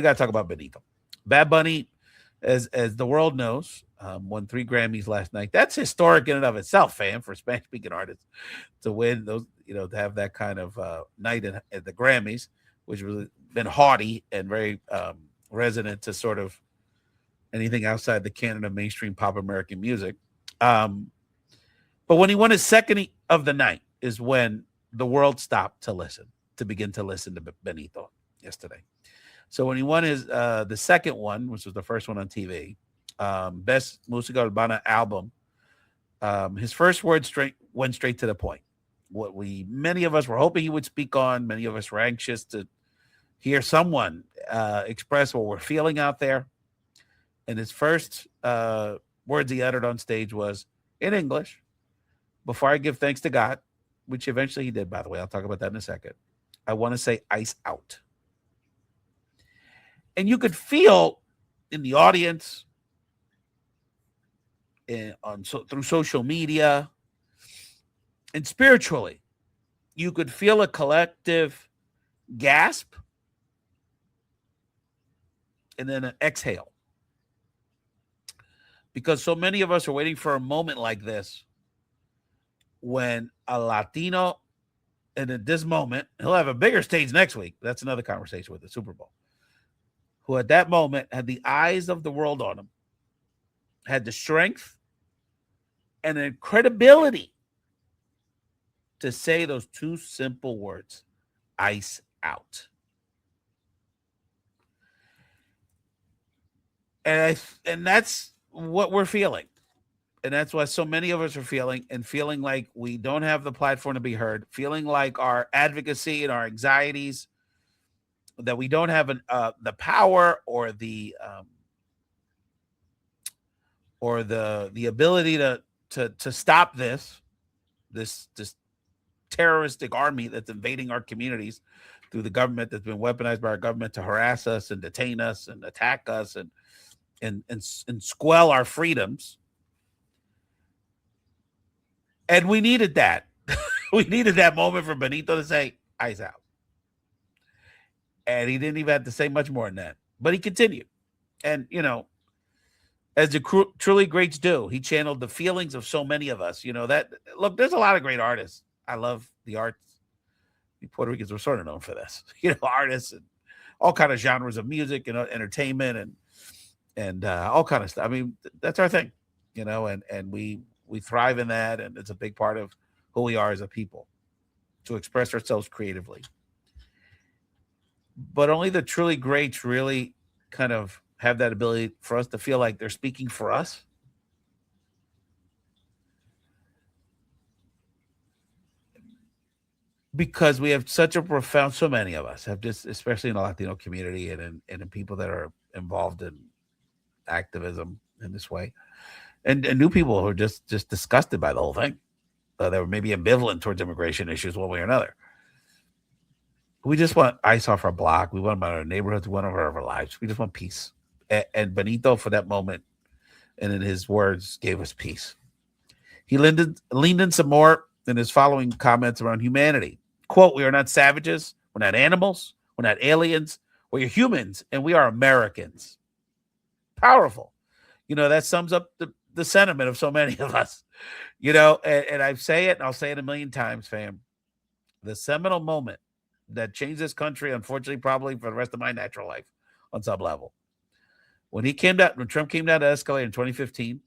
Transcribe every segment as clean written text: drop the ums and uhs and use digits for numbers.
got to talk about Benito. Bad Bunny, as the world knows, won 3 Grammys last night. That's historic in and of itself, fam, for Spanish speaking artists to win those. To have that kind of night at the Grammys, which was been haughty and very resonant to sort of anything outside the canon of mainstream pop American music. Um, but when he won his second of the night is when the world stopped to begin to listen to Benito yesterday. So when he won his the second one, which was the first one on TV, Best Música Urbana album, his first words went straight to the point. What many of us were hoping he would speak on, many of us were anxious to hear someone express what we're feeling out there. And his first words he uttered on stage was in English, "Before I give thanks to God," which eventually he did, by the way. I'll talk about that in a second. "I want to say ice out." And you could feel in the audience, through social media, and spiritually, you could feel a collective gasp and then an exhale. Because so many of us are waiting for a moment like this when a Latino, and at this moment, he'll have a bigger stage next week. That's another conversation with the Super Bowl. Who at that moment had the eyes of the world on him, had the strength and the credibility to say those two simple words, ice out. And that's what we're feeling. And that's what so many of us are feeling, and feeling like we don't have the platform to be heard, feeling like our advocacy and our anxieties, that we don't have the power or the ability to stop this terroristic army that's invading our communities through the government, that's been weaponized by our government to harass us and detain us and attack us and squell our freedoms. And we needed that. We needed that moment for Benito to say, "Eyes out." And he didn't even have to say much more than that. But he continued. And, as the truly greats do, he channeled the feelings of so many of us. Look, there's a lot of great artists. I love the arts. The Puerto Ricans were sort of known for this. Artists and all kind of genres of music and entertainment and all kind of stuff. I mean, that's our thing, and we thrive in that, and it's a big part of who we are as a people, to express ourselves creatively. But only the truly greats really kind of have that ability for us to feel like they're speaking for us. Because we have such a profound, so many of us have, just especially in the Latino community and in people that are involved in activism in this way, and new people who are just disgusted by the whole thing. They were maybe ambivalent towards immigration issues one way or another. We just want ice off our block. We want them out of our neighborhoods. We want them out of our lives. We just want peace. And Benito, for that moment, and in his words, gave us peace. He leaned in some more in his following comments around humanity. Quote, "We are not savages. We're not animals. We're not aliens. We're humans, and we are Americans." Powerful. That sums up the sentiment of so many of us. And I say it, and I'll say it a million times, fam. The seminal moment that changed this country, unfortunately, probably for the rest of my natural life on some level, when Trump came down to escalate in 2015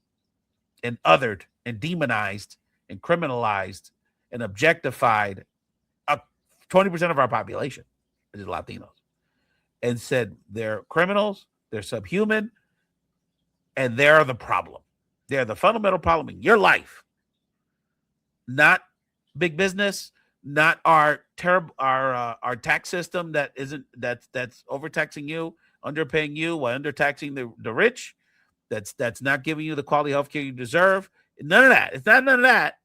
and othered and demonized and criminalized and objectified 20% of our population, which is Latinos, and said they're criminals, they're subhuman, and they're the problem. They're the fundamental problem in your life, not big business, not our tax system that's overtaxing you, underpaying you, while undertaxing the rich. That's not giving you the quality health care you deserve. None of that. It's not none of that.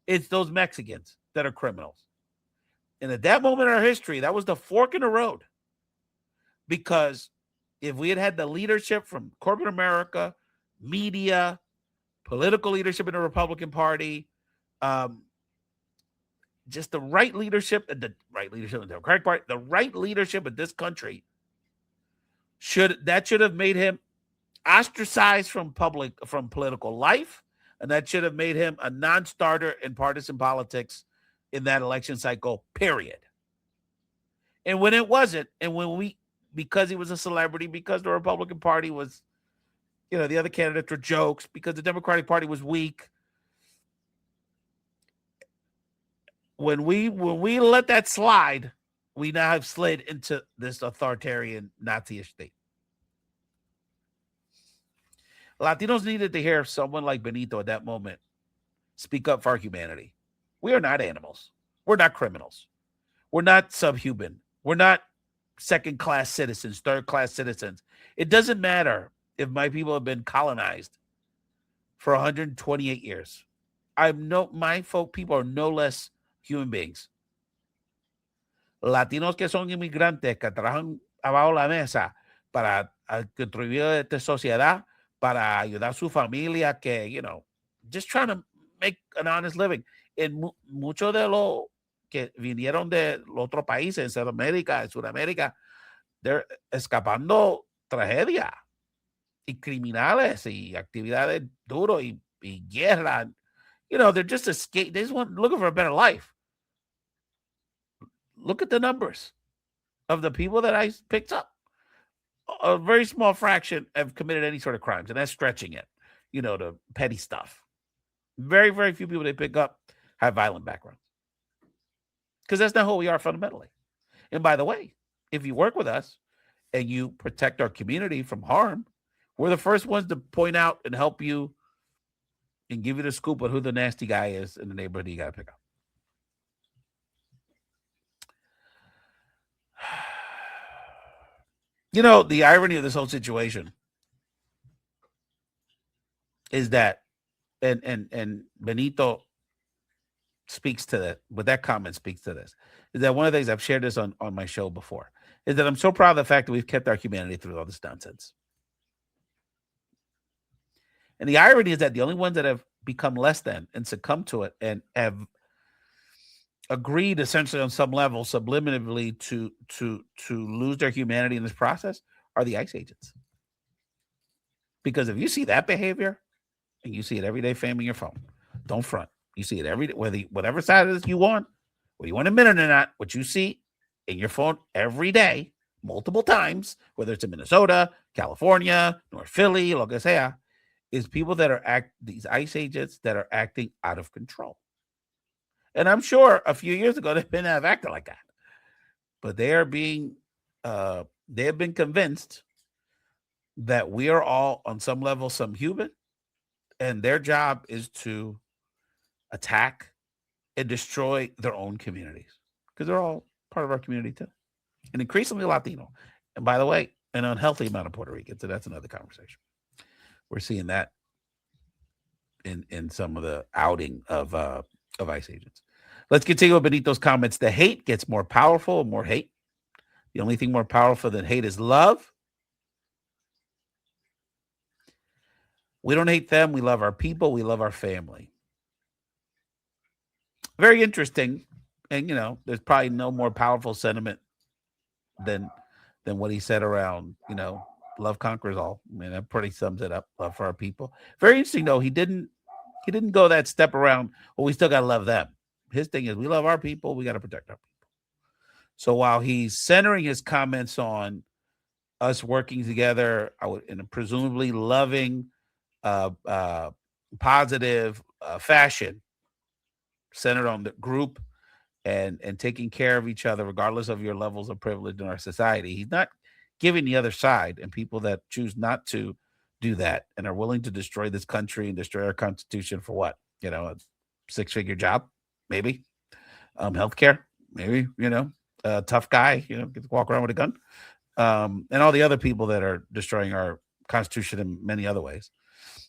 It's those Mexicans that are criminals. And at that moment in our history, that was the fork in the road. Because if we had the leadership from corporate America, media, political leadership in the Republican Party, just the right leadership in the Democratic Party, the right leadership in this country, should have made him ostracized from political life, and that should have made him a non-starter in partisan politics in that election cycle. Period. And when it wasn't, and when because he was a celebrity, because the Republican Party was, the other candidates were jokes, because the Democratic Party was weak. When we let that slide, we now have slid into this authoritarian Nazi-ish state. Latinos needed to hear someone like Benito at that moment speak up for our humanity. We are not animals. We're not criminals. We're not subhuman. We're not second-class citizens, third-class citizens. It doesn't matter if my people have been colonized for 128 years. My people are no less human beings. Latinos que son inmigrantes, que trabajan abajo la mesa para contribuir a esta sociedad, para ayudar a su familia, que, just trying to make an honest living. En muchos de los que vinieron de los otros países, en Centroamérica, en Sudamérica, they're escapando tragedia y criminales y actividades duras y guerra. They're just escape. They just looking for a better life. Look at the numbers of the people that I picked up. A very small fraction have committed any sort of crimes, and that's stretching it, to petty stuff. Very, very few people they pick up have violent backgrounds, because that's not who we are fundamentally. And by the way, if you work with us and you protect our community from harm, we're the first ones to point out and help you and give you the scoop on who the nasty guy is in the neighborhood you got to pick up. The irony of this whole situation is that, and Benito speaks to that, but that comment speaks to this, is that one of the things I've shared this on my show before, is that I'm so proud of the fact that we've kept our humanity through all this nonsense. And the irony is that the only ones that have become less than and succumbed to it and have agreed essentially on some level subliminally to lose their humanity in this process are the ICE agents. Because if you see that behavior, and you see it every day, fam, in your phone, don't front. You see it every day, whatever side of this you want, whether you want to admit it or not, what you see in your phone every day, multiple times, whether it's in Minnesota, California, North Philly, lo que sea, is people that are these ICE agents that are acting out of control. And I'm sure a few years ago they've been acting like that, but they have been convinced that we are all on some level some human, and their job is to attack and destroy their own communities, because they're all part of our community too, and increasingly Latino. And by the way, an unhealthy amount of Puerto Ricans. So that's another conversation. We're seeing that in some of the outing of ICE agents. Let's continue with Benito's comments. The hate gets more powerful, more hate. The only thing more powerful than hate is love. We don't hate them. We love our people. We love our family. Very interesting. And, there's probably no more powerful sentiment than what he said around, love conquers all. I mean, that pretty sums it up. Love for our people. Very interesting, though. He didn't go that step around, well, we still got to love them. His thing is, we love our people. We got to protect our people. So while he's centering his comments on us working together in a presumably loving, positive fashion, centered on the group and taking care of each other, regardless of your levels of privilege in our society, he's not giving the other side and people that choose not to do that and are willing to destroy this country and destroy our Constitution for what? A six-figure job, maybe. Healthcare, maybe. A tough guy, get to walk around with a gun. And all the other people that are destroying our Constitution in many other ways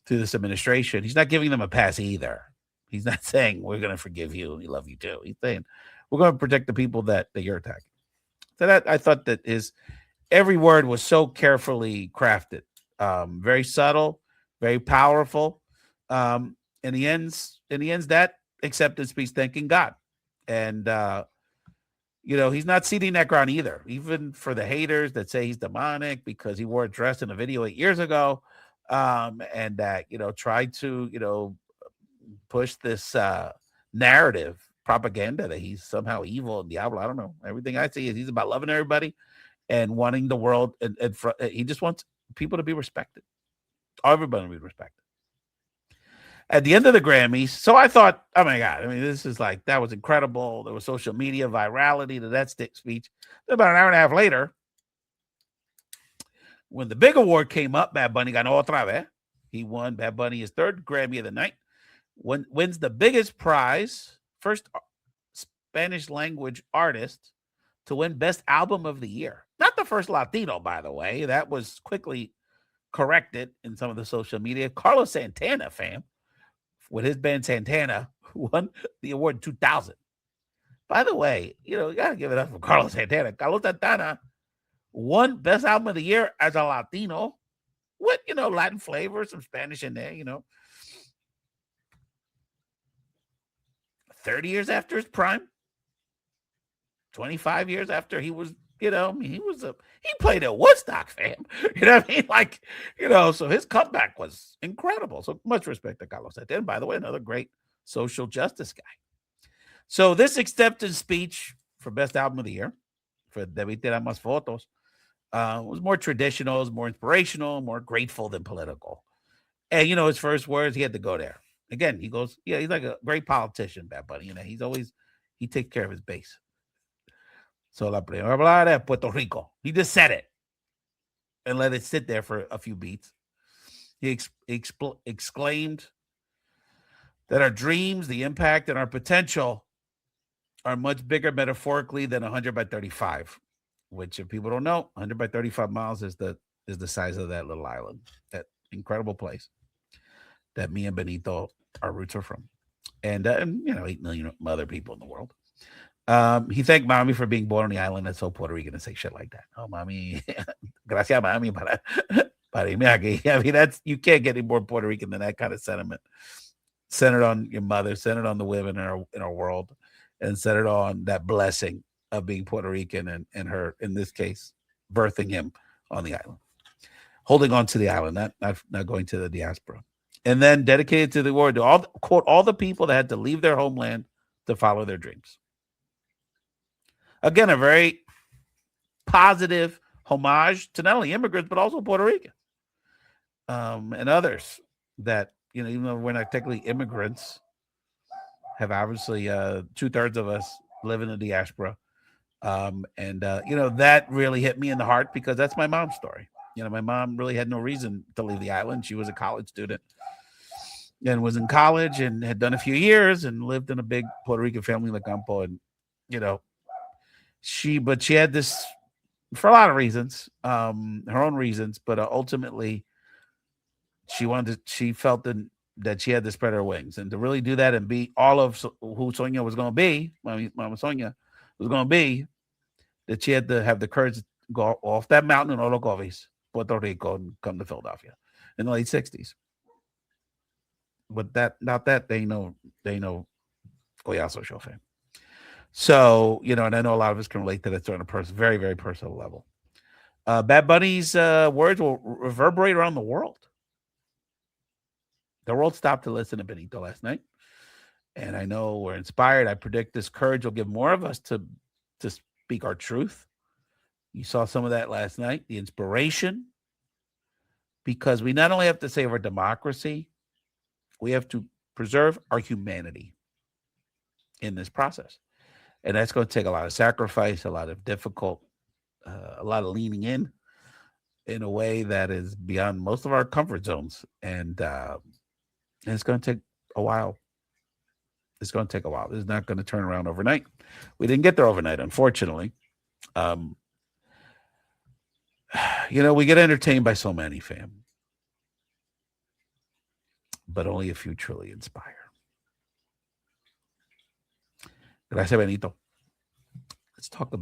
through this administration. He's not giving them a pass either. He's not saying we're going to forgive you and we love you too. He's saying we're going to protect the people that you're attacking. So that I thought that every word was so carefully crafted, very subtle, very powerful. And he ends that acceptance speech thanking God. And He's not ceding that ground either. Even for the haters that say he's demonic because he wore a dress in a video 8 years ago, and that tried to push this narrative propaganda that he's somehow evil and Diablo. I don't know. Everything I see is he's about loving everybody and wanting the world, and he just wants people to be respected. Everybody to be respected. At the end of the Grammys, so I thought, oh my God, I mean, this is like, that was incredible. There was social media virality to that speech. Then about an hour and a half later, when the big award came up, Bad Bunny ganó otra vez. He won. Bad Bunny his third Grammy of the night. Wins the biggest prize, first Spanish language artist to win Best Album of the Year. Not the first Latino, by the way. That was quickly corrected in some of the social media. Carlos Santana, fam, with his band Santana, won the award in 2000. By the way, you got to give it up for Carlos Santana. Carlos Santana won Best Album of the Year as a Latino with, Latin flavor, some Spanish in there, 30 years after his prime, 25 years after he was, he played at Woodstock, fam. You know what I mean? Like, so his comeback was incredible. So much respect to Carlos Santana. By the way, another great social justice guy. So this acceptance speech for Best Album of the Year for Debí Tirar Más Fotos was more traditional, it was more inspirational, more grateful than political. And, his first words, he had to go there. Again, he goes, yeah, he's like a great politician, Bad Bunny. He takes care of his base. So la primera palabra es Puerto Rico. He just said it and let it sit there for a few beats. He exclaimed that our dreams, the impact, and our potential are much bigger metaphorically than 100 by 35, which, if people don't know, 100 by 35 miles is the size of that little island, that incredible place that me and Benito, our roots are from, and 8 million other people in the world. He thanked Mommy for being born on the island. That's so Puerto Rican to say shit like that. Oh, Mommy, gracias, Mommy, para irme aquí. I mean, you can't get any more Puerto Rican than that kind of sentiment. Centered on your mother, centered on the women in our world, and centered on that blessing of being Puerto Rican and her, in this case, birthing him on the island, holding on to the island, not going to the diaspora. And then dedicated to the award to all the people that had to leave their homeland to follow their dreams. Again, a very positive homage to not only immigrants, but also Puerto Rican and others that, even though we're not technically immigrants, have obviously 2/3 of us live in the diaspora. That really hit me in the heart because that's my mom's story. My mom really had no reason to leave the island. She was a college student and was in college and had done a few years and lived in a big Puerto Rican family in the campo. And, she had this for a lot of reasons, her own reasons, but ultimately she felt that she had to spread her wings and to really do that and be all of who Sonia was going to be, Mama Sonia was going to be, that she had to have the courage to go off that mountain in Orocovis, Puerto Rico, and come to Philadelphia in the late 60s. But they know Collazo show fame. So, and I know a lot of us can relate to that on a very, very personal level. Bad Bunny's words will reverberate around the world. The world stopped to listen to Benito last night. And I know we're inspired. I predict this courage will give more of us to speak our truth. You saw some of that last night, the inspiration, because we not only have to save our democracy, we have to preserve our humanity in this process. And that's going to take a lot of sacrifice, a lot of difficult, a lot of leaning in a way that is beyond most of our comfort zones. And it's going to take a while. It's going to take a while. It's not going to turn around overnight. We didn't get there overnight, unfortunately. We get entertained by so many, fam. But only a few truly inspire. Gracias, Benito. Let's talk about